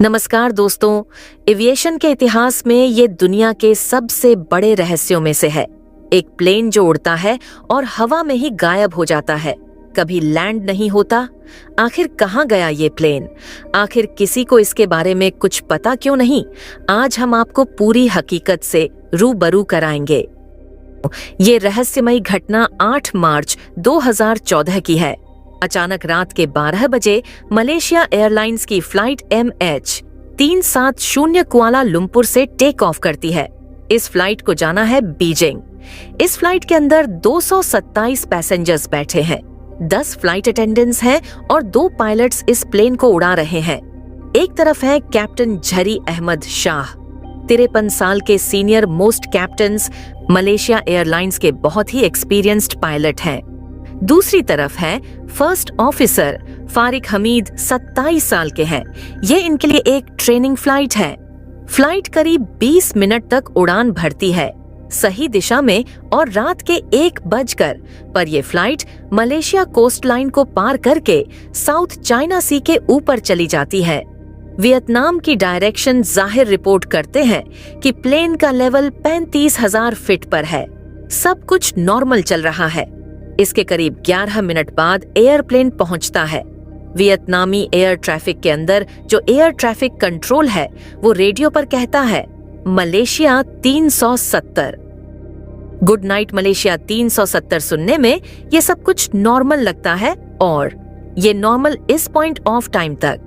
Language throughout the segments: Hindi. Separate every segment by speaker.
Speaker 1: नमस्कार दोस्तों, एविएशन के इतिहास में ये दुनिया के सबसे बड़े रहस्यों में से है। एक प्लेन जो उड़ता है और हवा में ही गायब हो जाता है, कभी लैंड नहीं होता। आखिर कहाँ गया ये प्लेन? आखिर किसी को इसके बारे में कुछ पता क्यों नहीं? आज हम आपको पूरी हकीकत से रूबरू कराएंगे। ये रहस्यमयी घटना 8 मार्च 2014 की है। अचानक रात के 12 बजे मलेशिया एयरलाइंस की फ्लाइट MH370 कुआला लुम्पुर से टेक ऑफ करती है। इस फ्लाइट को जाना है बीजिंग। इस फ्लाइट के अंदर 227 पैसेंजर्स बैठे हैं, 10 फ्लाइट अटेंडेंट्स हैं और 2 पायलट्स इस प्लेन को उड़ा रहे हैं। एक तरफ है कैप्टन झरी अहमद शाह, 53 साल के senior most captains, Malaysia airlines के बहुत ही एक्सपीरियंस्ड पायलट हैं। दूसरी तरफ है फर्स्ट ऑफिसर फारिक हमीद, 27 साल के हैं। ये इनके लिए एक ट्रेनिंग फ्लाइट है। फ्लाइट करीब 20 मिनट तक उड़ान भरती है सही दिशा में और रात के 1 बजकर पर यह फ्लाइट मलेशिया कोस्ट लाइन को पार करके साउथ चाइना सी के ऊपर चली जाती है। वियतनाम की डायरेक्शन जाहिर रिपोर्ट करते हैं कि प्लेन का लेवल 35,000 फीट पर है। सब कुछ नॉर्मल चल रहा है। इसके करीब 11 मिनट बाद एयरप्लेन पहुंचता है। वियतनामी एयर ट्रैफिक के अंदर जो एयर ट्रैफिक कंट्रोल है वो रेडियो पर कहता है मलेशिया 370। गुड नाइट मलेशिया 370 सुनने में ये सब कुछ नॉर्मल लगता है और ये नॉर्मल इस पॉइंट ऑफ टाइम तक।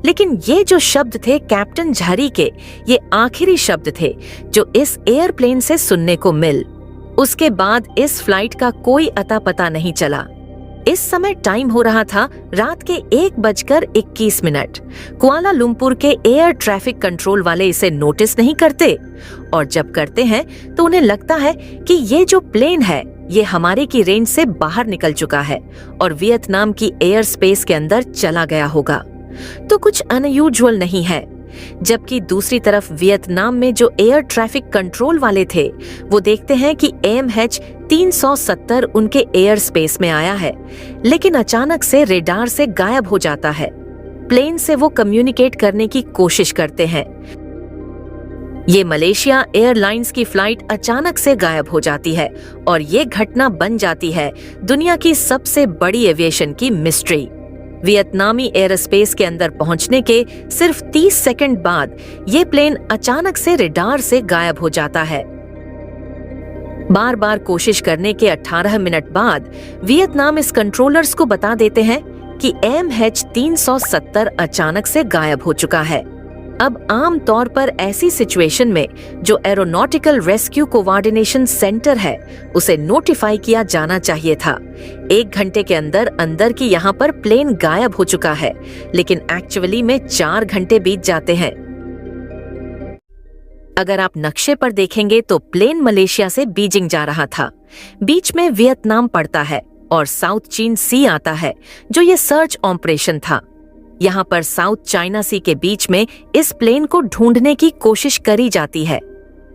Speaker 1: लेकिन ये जो शब्द थे कैप्टन झरी के, ये आखिरी शब्द थे जो इस एयरप्लेन से सुनने को मिल। उसके बाद इस फ्लाइट का कोई अता पता नहीं चला। इस समय टाइम हो रहा था रात के 1:21। कुआला लुम्पुर के एयर ट्रैफिक कंट्रोल वाले इसे नोटिस नहीं करते और जब करते हैं तो उन्हें लगता है कि ये जो प्लेन है ये हमारे की रेंज से बाहर निकल चुका है और वियतनाम की एयर स्पेस के अंदर चला गया होगा। तो कुछ अनयूजुअल नहीं है। जबकि दूसरी तरफ वियतनाम में जो एयर ट्रैफिक कंट्रोल वाले थे वो देखते हैं कि MH370 उनके एयर स्पेस में आया है, लेकिन अचानक से रेडार से गायब हो जाता है। प्लेन से वो कम्युनिकेट करने की कोशिश करते हैं। ये मलेशिया एयरलाइंस की फ्लाइट अचानक से गायब हो जाती है और ये घटना बन जाती है दुनिया की सबसे बड़ी एविएशन की मिस्ट्री। वियतनामी एयरस्पेस के अंदर पहुंचने के सिर्फ 30 सेकंड बाद ये प्लेन अचानक से रेडार से गायब हो जाता है। बार बार कोशिश करने के 18 मिनट बाद वियतनाम इस कंट्रोलर्स को बता देते हैं कि MH370 अचानक से गायब हो चुका है। अब आम तौर पर ऐसी सिचुएशन में जो एरोनॉटिकल रेस्क्यू कोऑर्डिनेशन सेंटर है उसे नोटिफाई किया जाना चाहिए था। 1 घंटे के अंदर अंदर की यहाँ पर प्लेन गायब हो चुका है, लेकिन एक्चुअली में 4 घंटे बीत जाते हैं। अगर आप नक्शे पर देखेंगे तो प्लेन मलेशिया से बीजिंग जा रहा था। बीच में वियतनाम पड़ता है और साउथ चीन सी आता है जो ये सर्च ऑपरेशन था। यहाँ पर साउथ चाइना सी के बीच में इस प्लेन को ढूंढने की कोशिश करी जाती है।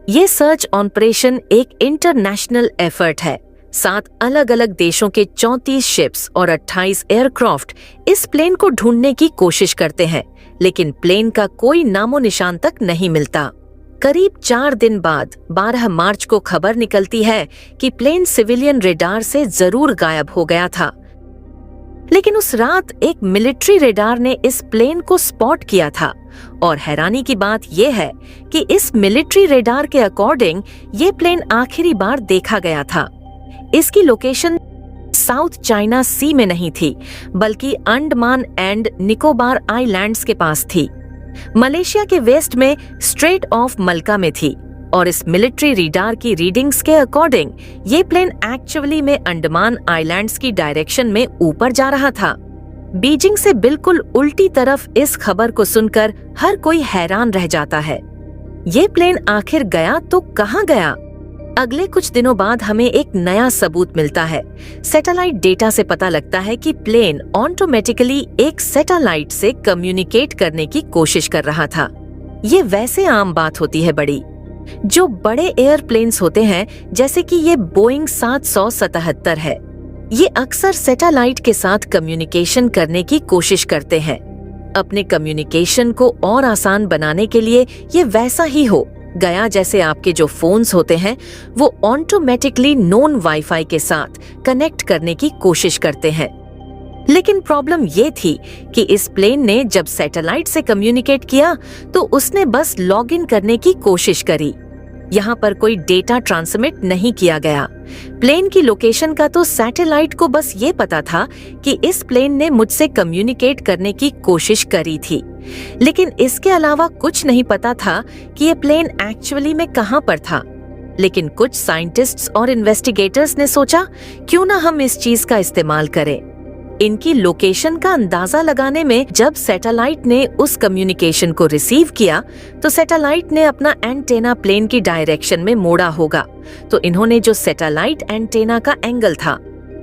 Speaker 1: ये सर्च ऑपरेशन एक इंटरनेशनल एफर्ट है। 7 अलग अलग देशों के 34 शिप्स और 28 एयरक्राफ्ट इस प्लेन को ढूंढने की कोशिश करते हैं, लेकिन प्लेन का कोई नामो निशान तक नहीं मिलता। करीब 4 दिन बाद 12 मार्च को खबर निकलती है कि प्लेन सिविलियन रेडार से जरूर गायब हो गया था। लेकिन उस रात एक मिलिट्री रेडार ने इस प्लेन को स्पॉट किया था और हैरानी की बात यह है कि इस मिलिट्री रेडार के अकॉर्डिंग ये प्लेन आखिरी बार देखा गया था। इसकी लोकेशन साउथ चाइना सी में नहीं थी, बल्कि अंडमान एंड निकोबार आइलैंड्स के पास थी। मलेशिया के वेस्ट में स्ट्रेट ऑफ मलका में थी और इस मिलिट्री रेडार की रीडिंग्स के अकॉर्डिंग ये प्लेन एक्चुअली में अंडमान आइलैंड्स की डायरेक्शन में ऊपर जा रहा था। बीजिंग से बिल्कुल उल्टी तरफ इस खबर को सुनकर हर कोई हैरान रह जाता है। ये प्लेन आखिर गया तो कहाँ गया? अगले कुछ दिनों बाद हमें एक नया सबूत मिलता है। सैटेलाइट डेटा से पता लगता है कि प्लेन ऑटोमेटिकली एक सैटेलाइट से कम्युनिकेट करने की कोशिश कर रहा था। ये वैसे आम बात होती है बड़ी। जो बड़े एयरप्लेन्स होते हैं जैसे कि ये बोइंग 777 है, ये अक्सर सैटेलाइट के साथ कम्युनिकेशन करने की कोशिश करते हैं। अपने कम्युनिकेशन को और आसान बनाने के लिए ये वैसा ही हो गया जैसे आपके जो फोन्स होते हैं वो ऑटोमेटिकली नॉन वाईफाई के साथ कनेक्ट करने की कोशिश करते हैं। लेकिन प्रॉब्लम ये थी कि इस प्लेन ने जब सैटेलाइट से कम्युनिकेट किया तो उसने बस लॉग इन करने की कोशिश करी। यहाँ पर कोई डेटा ट्रांसमिट नहीं किया गया। प्लेन की लोकेशन का तो सैटेलाइट को बस ये पता था कि इस प्लेन ने मुझसे कम्युनिकेट करने की कोशिश करी थी, लेकिन इसके अलावा कुछ नहीं पता था कि ये प्लेन एक्चुअली में कहाँ पर था। लेकिन कुछ साइंटिस्ट्स और इन्वेस्टिगेटर्स ने सोचा क्यों ना हम इस चीज का इस्तेमाल करें। इनकी लोकेशन का अंदाजा लगाने में जब सैटेलाइट ने उस कम्युनिकेशन को रिसीव किया तो सैटेलाइट ने अपना एंटेना प्लेन की डायरेक्शन में मोड़ा होगा, तो इन्होंने जो सैटेलाइट एंटेना का एंगल था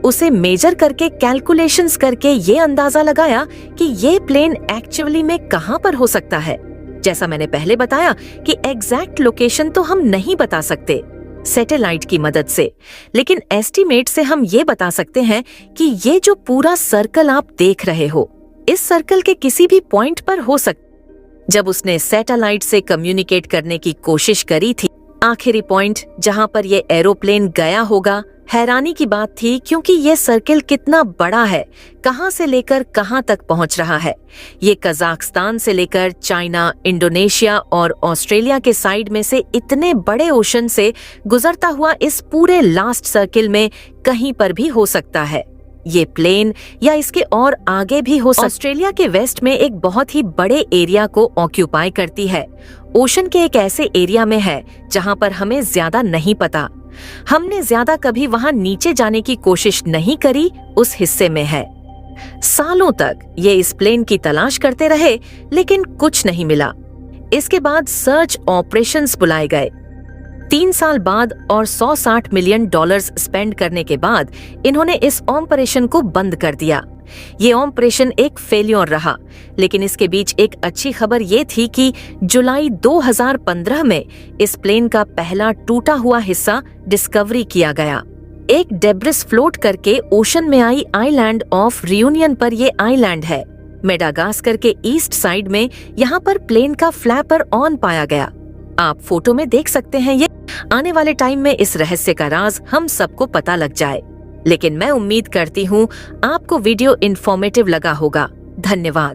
Speaker 1: उसे मेजर करके कैलकुलेशंस करके ये अंदाजा लगाया कि ये प्लेन एक्चुअली में कहाँ पर हो सकता है। जैसा मैंने पहले बताया कि एग्जैक्ट लोकेशन तो हम नहीं बता सकते सैटेलाइट की मदद से, लेकिन एस्टीमेट से हम ये बता सकते हैं कि ये जो पूरा सर्कल आप देख रहे हो इस सर्कल के किसी भी पॉइंट पर हो सकता। जब उसने सैटेलाइट से कम्युनिकेट करने की कोशिश करी थी, आखिरी पॉइंट जहां पर ये एरोप्लेन गया होगा, हैरानी की बात थी क्योंकि ये सर्कल कितना बड़ा है, कहां से लेकर कहां तक पहुंच रहा है। ये कजाकिस्तान से लेकर चाइना, इंडोनेशिया और ऑस्ट्रेलिया के साइड में से इतने बड़े ओशन से गुजरता हुआ इस पूरे लास्ट सर्कल में कहीं पर भी हो सकता है। ये प्लेन या इसके और आगे भी हो सकता। ऑस्ट्रेलिया के वेस्ट में एक बहुत ही बड़े एरिया को ऑक्यूपाई करती है। ओशन के एक ऐसे एरिया में है जहां पर हमें ज्यादा नहीं पता। हमने ज्यादा कभी वहां नीचे जाने की कोशिश नहीं करी, उस हिस्से में है। सालों तक ये इस प्लेन की तलाश करते रहे लेकिन कुछ नहीं मिला। इसके बाद सर्च ऑपरेशंस बुलाए गए। 3 साल बाद और $160 मिलियन स्पेंड करने के बाद इन्होंने इस ऑपरेशन को बंद कर दिया। ये ऑपरेशन एक फेल्योर रहा, लेकिन इसके बीच एक अच्छी खबर ये थी कि जुलाई 2015 में इस प्लेन का पहला टूटा हुआ हिस्सा डिस्कवरी किया गया। एक डेब्रिस फ्लोट करके ओशन में आई आइलैंड ऑफ रियूनियन पर ये आइलैंड है। मेडागास्कर के ईस्ट साइड में यहाँ पर प्लेन का फ्लैपर ऑन पाया गया। आप फोटो में देख सकते हैं। ये आने वाले टाइम में इस रहस्य का राज हम सबको पता लग जाए, लेकिन मैं उम्मीद करती हूँ आपको वीडियो इंफॉर्मेटिव लगा होगा। धन्यवाद।